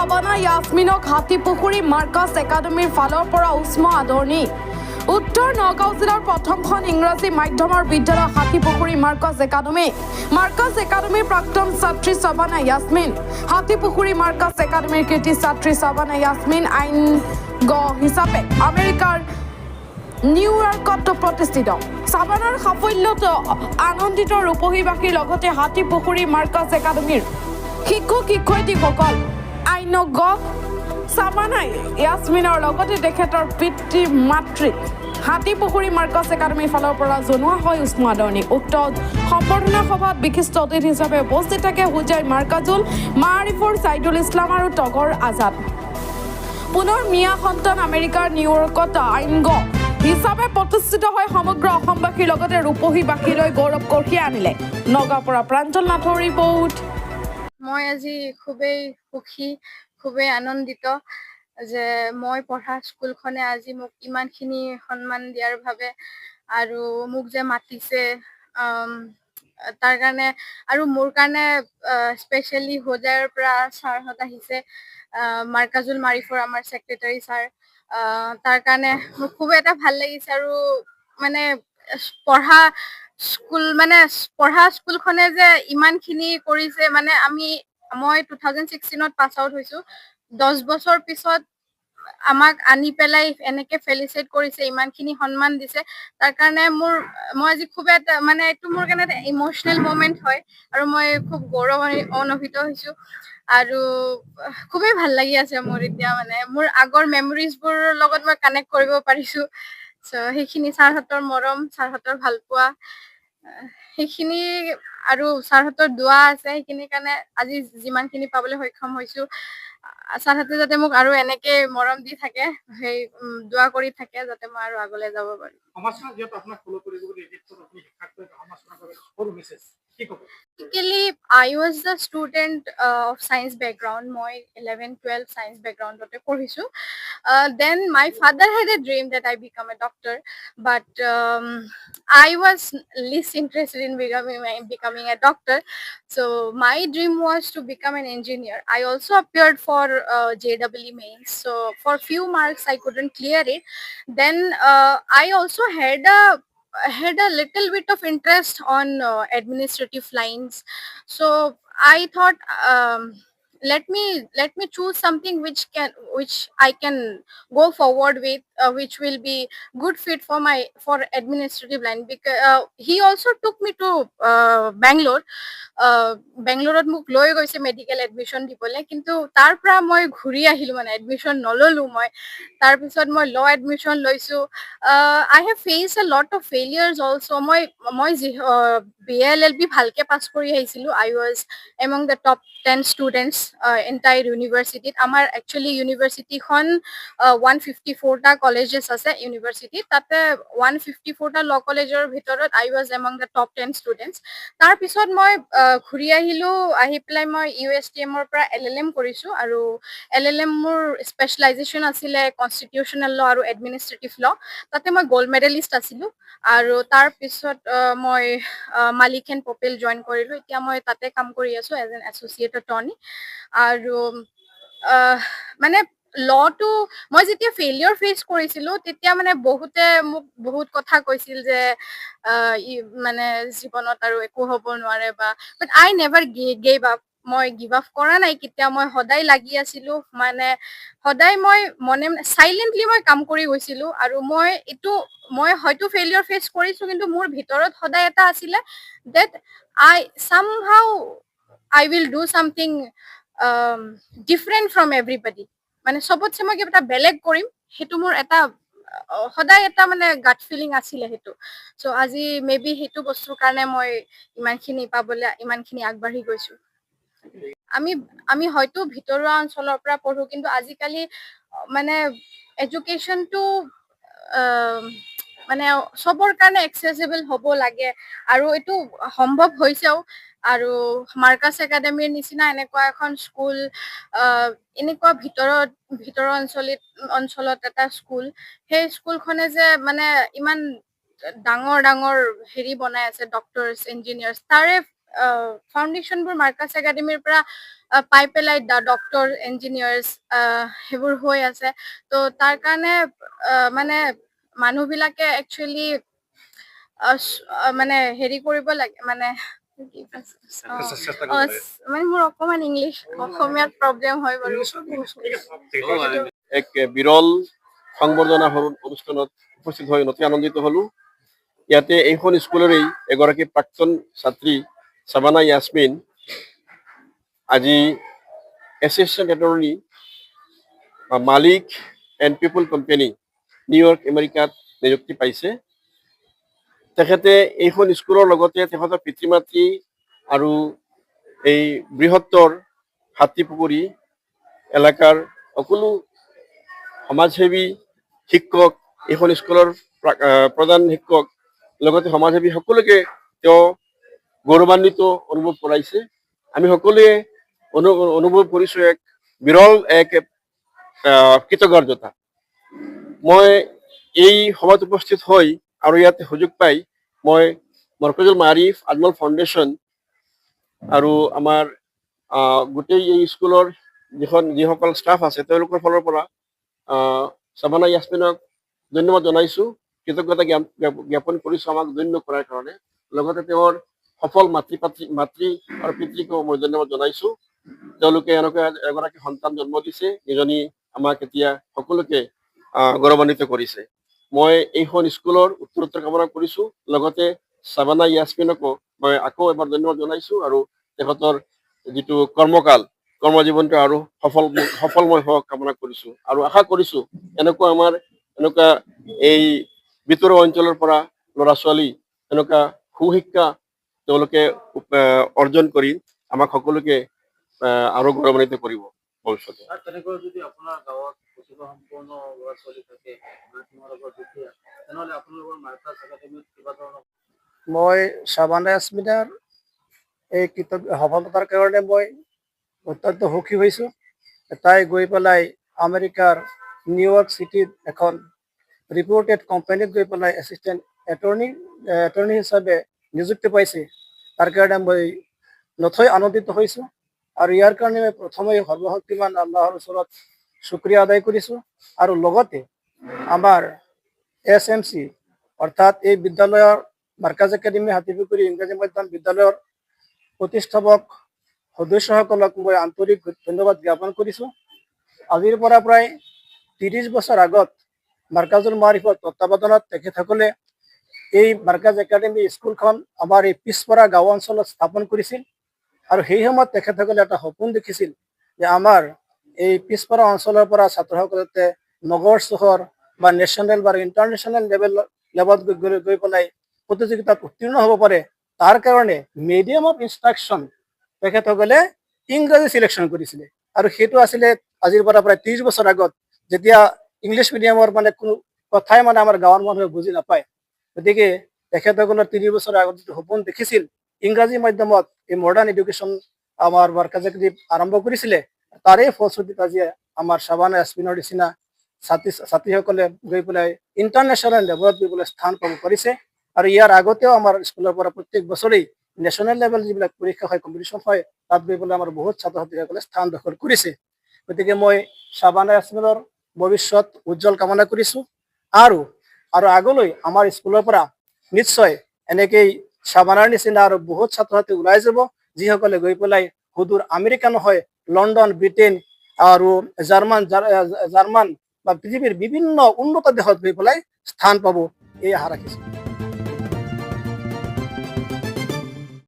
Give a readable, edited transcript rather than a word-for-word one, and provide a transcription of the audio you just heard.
Shabana ইয়াসমিনক Hatipukhuri Marcus একাডেমীৰ ফালৰ পৰা উষ্ম আদৰণি। উত্তৰ নগাঁও জিলাৰ প্ৰথমখন ইংৰাজী মাধ্যমৰ বিদ্যালয় হাতীপুখুৰী মাৰ্কাছ একাডেমী। মাৰ্কাছ একাডেমীৰ প্ৰাক্তন ছাত্ৰী চাবানা ইয়াসমিন। হাতীপুখুৰী মাৰ্কাছ একাডেমীৰ কৃতি ছাত্ৰী চাবানা ইয়াসমিন আইনজ্ঞ হিচাপে আমেৰিকাৰ নিউয়ৰ্কত প্ৰতিষ্ঠিত। চাবানাৰ সাফল্যত আনন্দিত ৰূপহীবাসীৰ লগতে হাতীপুখুৰী মাৰ্কাছ একাডেমীৰ শিক্ষক শিক্ষয়িত্ৰীসকল। আইনজ্ঞ চাবানা ইয়াসমিনৰ লগতে তেখেতৰ পিতৃ মাতৃক হাতীপুখুৰী মাৰ্কাছ একাডেমীৰ ফালৰ পৰা জনোৱা হয় উষ্ম আদৰণি। উক্ত সম্বৰ্ধনা সভাত বিশিষ্ট অতিথি হিচাপে উপস্থিত থাকে হুজাই মাৰ্কাজুল, মাৰিফৰ ছাইদুল ইছলাম আৰু তগৰ আজাদ। পুনৰ মিয়া সন্তান আমেৰিকাৰ নিউয়ৰ্কত আইনজ্ঞ হিচাপে প্ৰতিষ্ঠিত হৈ সমগ্ৰ অসমবাসীৰ লগতে ৰূপহীবাসীলৈ গৌৰৱ কঢ়িয়াই আনিলে। নগাঁৱৰ পৰা প্ৰাঞ্জল নাথৰ ৰিপৰ্ট। মই আজি খুবেই সুখী, খুবেই আনন্দিত যে মই পঢ়া স্কুলখনে আজি মোক ইমানখিনি সন্মান দিয়াৰ বাবে আৰু মোক যে মাতিছে তাৰ কাৰণে আৰু মোৰ কাৰণে স্পেচিয়েলি হোজাইৰ পৰা ছাৰহঁত আহিছে, মাৰ্কাজুল মাৰিফৰ আমাৰ ছেক্ৰেটাৰী ছাৰ, তাৰ কাৰণে মোৰ খুব এটা ভাল লাগিছে। আৰু মানে পঢ়া স্কুলখনে যে ইমানখিনি কৰিছে, মানে মই 2016 পাছ আউট হৈছো। 10 বছৰ পিছত আমাক আনি পেলাই এনেকে ফেলিচিট কৰিছে, ইমানখিনি সন্মান দিছে, তাৰ কাৰণে মই আজি খুব এটা মানে এইটো মোৰ কাৰণে এটা ইম'চনেল মমেণ্ট হয় আৰু মই খুব গৌৰৱান্বিত হৈছো আৰু খুবেই ভাল লাগি আছে মোৰ এতিয়া। মানে মোৰ আগৰ মেমৰিজবোৰৰ লগত মই কানেক্ট কৰিব পাৰিছো। সেইখিনি ছাৰহঁতৰ মৰম, ছাৰহঁতৰ ভালপোৱা, সেইখিনি আৰু ছাৰহঁতৰ দোৱা আছে, সেইখিনিৰ কাৰণে আজি যিমানখিনি পাবলৈ সক্ষম হৈছো। ছাৰহঁতে যাতে মোক আৰু এনেকে মৰম দি থাকে, সেই দোৱা কৰি থাকে যাতে মই আৰু আগলৈ যাব পাৰো। Basically, I was the student of science background. মই 11-12 science background তে পঢ়িছো। Then my father had a dream that I become a doctor, but I was least interested in becoming a doctor. So my dream was to become an engineer. I also appeared for JEE mains. So for few marks I couldn't clear it. Then I also had a little bit of interest on administrative lines. So I thought, let me choose something which I can go forward with, which will be good fit for administrative line. Because he also took me to Bangalore. বেংগলোৰত মোক লৈ গৈছে medical admission দিবলৈ, কিন্তু তাৰ পৰা মই ঘূৰি আহিলো, মানে এডমিশ্যন নললো। মই তাৰপিছত মই ল এডমিশ্যন লৈছো। I have faced a lot of failures also'. মই BA-LLB ভালকে পাছ কৰি আহিছিলো। I was among the top 10 students entire ইউনিভাৰ্চিটিত। আমাৰ একচুৱেলি ইউনিভাৰ্চিটিখন 154টা কলেজেছ আছে ইউনিভাৰ্চিটিত, তাতে 154টা ল কলেজৰ ভিতৰত I was among the top 10 students. তাৰপিছত মই ঘূৰি আহিলো, আহি পেলাই মই USTMৰ পৰা LLM কৰিছো, আৰু LLM মোৰ স্পেচিয়েলাইজেশ্যন আছিলে কনষ্টিটিউচনেল ল আৰু এডমিনিষ্ট্ৰেটিভ ল। তাতে মই গ'ল্ড মেডেলিষ্ট আছিলো। আৰু তাৰপিছত মই মালিক এণ্ড পপেল জইন কৰিলো। এতিয়া মই তাতে কাম কৰি আছো এজ এন এছ'চিয়েট এটৰ্নী। আৰু মানে লটো মই যেতিয়া ফেইলিয়ৰ ফেচ কৰিছিলো, তেতিয়া মানে বহুতে মোক বহুত কথা কৈছিল যে মানে জীৱনত আৰু একো হ'ব নোৱাৰে, বাট আই নেভাৰ গেভ আপ। মই গিভ আপ কৰা নাই কেতিয়া। মই সদায় লাগি আছিলো, মানে সদায় মই চাইলেণ্টলি মই কাম কৰি গৈছিলো। আৰু মই হয়তো ফেইলিয়ৰ ফেচ কৰিছো, কিন্তু মোৰ ভিতৰত সদায় এটা আছিলে that somehow I will do something different from everybody. মানে চবতছে মই কিবা এটা বেলেগ কৰিম, সেইটো মোৰ এটা সদায় এটা মানে গাট ফিলিং আছিলে সেইটো। চ' আজি মেবি সেইটো বস্তুৰ কাৰণে মই ইমানখিনি আগবাঢ়ি গৈছো। আমি হয়তো ভিতৰুৱা অঞ্চলৰ পৰা পঢ়ো, কিন্তু আজিকালি মানে এডুকেশ্যনটো মানে চবৰ কাৰণে এক্সেচিবল হ'ব লাগে, আৰু এইটো সম্ভৱ হৈছেও। আৰু মাৰ্কাছ একাডেমীৰ নিচিনা এনেকুৱা এখন স্কুল, এনেকুৱা ভিতৰৰ অঞ্চলত এটা স্কুল, সেই স্কুলখনে যে মানে ইমান ডাঙৰ হেৰি বনাই আছে, ডক্টৰছ, ইঞ্জিনিয়াৰ্ছ, তাৰে ফাউণ্ডেশ্যনবোৰ মাৰ্কাছ একাডেমীৰ পৰা পাই পেলাই ডক্টৰ ইঞ্জিনিয়াৰ্ছ সেইবোৰ হৈ আছে। তো তাৰ কাৰণে মানে মানুহবিলাকে একচুৱেলি মানে হেৰি কৰিব লাগে মানে মানে মোৰ অকণমান ইংলিছ অসমীয়াত প্ৰব্লেম হয় বাৰু। এক বিৰল সংবৰ্ধনা অনুষ্ঠানত উপস্থিত হৈ অতি আনন্দিত হলো। ইয়াতে এইখন স্কুলৰেই এগৰাকী প্ৰাক্তন ছাত্ৰী চাবানা ইয়াছমিন আজি এছিষ্টেণ্ট এটৰ্নী মালিক এণ্ড পিপল কোম্পানী নিউয়ৰ্ক আমেৰিকাত নিযুক্তি পাইছে। তেখেতে এইখন স্কুলৰ লগতে তেখেতৰ পিতৃ মাতৃ আৰু এই বৃহত্তৰ হাতীপুখুৰী এলেকাৰ সকলো সমাজসেৱী শিক্ষক, এইখন স্কুলৰ প্ৰধান শিক্ষক লগতে সমাজসেৱী সকলোকে তেওঁ গৌৰৱান্বিত অনুভৱ কৰাইছে। আমি সকলোৱে অনুভৱ কৰিছোঁ এক বিৰল এক কৃতজ্ঞতা। মই এই সভাত উপস্থিত হৈ আৰু ইয়াতে সুযোগ পাই মই মৰকজুল মাৰিফ আজমল ফাউণ্ডেশ্যন আৰু আমাৰ গোটেই এই স্কুলৰ যিসকল ষ্টাফ আছে তেওঁলোকৰ ফালৰ পৰা চাবানা ইয়াছমিনক ধন্যবাদ জনাইছোঁ, কৃতজ্ঞতা জ্ঞাপন কৰিছোঁ আমাক ধন্য কৰাৰ কাৰণে। লগতে তেওঁৰ সফল মাতৃ আৰু পিতৃকো মই ধন্যবাদ জনাইছোঁ। তেওঁলোকে এনেকুৱা এগৰাকী সন্তান জন্ম দিছে, যিজনী আমাক এতিয়া সকলোকে গৌৰৱান্বিত কৰিছে। মই এইখন স্কুলৰ উত্তৰোত্তৰ কামনা কৰিছোঁ। লগতে চাবানা ইয়াছমিনকো মই আকৌ এবাৰ ধন্যবাদ জনাইছোঁ আৰু তেখেতৰ যিটো কৰ্মজীৱনটো আৰু সফলময় হোৱাক কামনা কৰিছোঁ আৰু আশা কৰিছোঁ এনেকুৱা এই ভিতৰুৱা অঞ্চলৰ পৰা ল'ৰা ছোৱালী এনেকুৱা সুশিক্ষা তেওঁলোকে অৰ্জন কৰি আমাক সকলোকে আৰু গৌৰৱান্বিত কৰিব ভৱিষ্যতে। তেনেকৈ যদি আপোনাৰ গাঁৱত প্ৰতিভা সম্পন্ন ল'ৰা ছোৱালী থাকে তেনেহ'লে আপোনালোকৰ মাৰ্কাছ একাডেমীত কিবা ধৰণৰ মই চাবানা ইয়াছমিনৰ এই সফলতাৰ কাৰণে মই অত্যন্ত সুখী হৈছোঁ। তাই গৈ পেলাই আমেৰিকাৰ নিউয়ৰ্ক চিটিত এখন ৰিপৰ্টেড কোম্পানীত গৈ পেলাই এছিষ্টেণ্ট এটৰ্নী হিচাপে নিযুক্তি পাইছে। তাৰ কাৰণে মই নথৈ আনন্দিত হৈছোঁ আৰু ইয়াৰ কাৰণে মই প্ৰথমে সৰ্বশক্তিমান আল্লাহৰ ওচৰত শুক্ৰিয়া আদায় কৰিছোঁ আৰু লগতে আমাৰ SMC অৰ্থাৎ এই বিদ্যালয়ৰ মাৰ্কাছ একাডেমী হাতীপুখুৰী ইংৰাজী মাধ্যম বিদ্যালয়ৰ প্ৰতিষ্ঠাপক সদস্যসকলক মই আন্তৰিক ধন্যবাদ জ্ঞাপন কৰিছোঁ। আজিৰ পৰা প্ৰায় 30 বছৰ আগত মাৰ্কাজুল মাৰিফৰ তত্বাৱধানত তেখেতসকলে এই মাৰ্কাছ একাডেমী স্কুলখন আমাৰ এই পিছপৰা গাঁও অঞ্চলত স্থাপন কৰিছিল আৰু সেই সময়ত তেখেতসকলে এটা সপোন দেখিছিল যে আমাৰ এই পিছপৰা অঞ্চলৰ পৰা ছাত্ৰসকলে নগৰ চহৰ বা নেশ্যনেল বা ইণ্টাৰনেশ্যনেল লেভেলত গৈ পেলাই প্ৰতিযোগিতাত উত্তীৰ্ণ হ'ব পাৰে। তাৰ কাৰণে মিডিয়াম অফ ইনষ্ট্ৰাকশ্যন তেখেতসকলে ইংৰাজী চিলেকশ্যন কৰিছিলে আৰু সেইটো আছিলে আজিৰ পৰা প্ৰায় 30 বছৰ আগত, যেতিয়া ইংলিছ মিডিয়ামৰ মানে কোনো কথাই মানে আমাৰ গাঁৱৰ মানুহে বুজি নাপায়। গতিকে তেখেতসকলৰ 30 বছৰ আগত যিটো সপোন দেখিছিল ইংৰাজী মাধ্যমত এই মডাৰ্ণ এডুকেশ্যন আমাৰ মাৰ্কাছ একাডেমী আৰম্ভ কৰিছিলে, তাৰে ফলশ্ৰুতিত আজি আমাৰ চাবানা ইয়াছমিনৰ নিচিনা ছাত্ৰীসকলে গৈ পেলাই ইণ্টাৰনেশ্যনেল লেভেলত গৈ পেলাই স্থান পাব পাৰিছে। আৰু ইয়াৰ আগতেও আমাৰ স্কুলৰ পৰা প্ৰত্যেক বছৰেই নেশ্যনেল লেভেল যিবিলাক পৰীক্ষা হয়, কম্পিটিশ্যন হয়, তাত গৈ পেলাই আমাৰ বহুত ছাত্ৰ ছাত্ৰীসকলে স্থান দখল কৰিছে। গতিকে মই চাবানা ইয়াছমিনৰ ভৱিষ্যত উজ্জ্বল কামনা কৰিছোঁ আৰু আগলৈ আমাৰ স্কুলৰ পৰা নিশ্চয় এনেকেই চাবানাৰ নিচিনা আৰু বহুত ছাত্ৰ ছাত্ৰী ওলাই যাব, যিসকলে গৈ পেলাই সুদূৰ আমেৰিকা নহয়, লণ্ডন, ব্ৰিটেইন আৰু জাৰ্মান বা পৃথিৱীৰ বিভিন্ন উন্নত দেশত গৈ পেলাই স্থান পাব, এই আশা ৰাখিছোঁ।